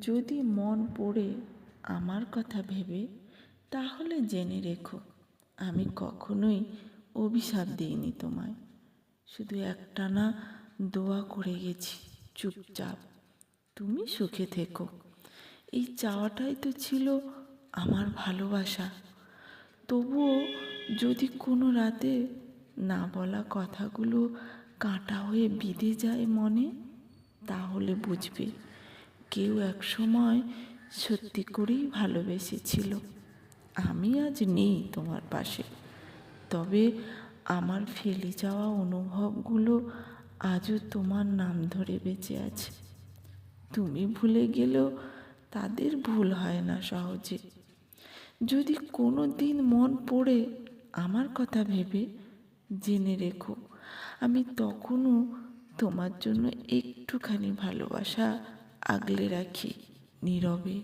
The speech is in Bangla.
যদি মন পড়ে আমার কথা ভেবে, তাহলে জেনে রেখো আমি কখনোই অভিশাপ দিইনি তোমায়। শুধু একটানা দোয়া করে গেছি, চুপচাপ তুমি সুখে থেকো। এই চাওয়াটাই তো ছিল আমার ভালোবাসা। তবুও যদি কোনো রাতে না বলা কথাগুলো কাঁটা হয়ে বিঁধে যায় মনে, তাহলে বুঝবে কেউ এক সময় সত্যি করেই ভালোবেসেছিল। আমি আজ নেই তোমার পাশে, তবে আমার ফেলে যাওয়া অনুভবগুলো আজও তোমার নাম ধরে বেঁচে আছে। তুমি ভুলে গেলেও তাদের ভুল হয় না সহজে। যদি কোনো দিন মন পড়ে আমার কথা ভেবে, জেনে রেখো আমি তখনও তোমার জন্য একটুখানি ভালোবাসা আগলে রাখি, নীরবে।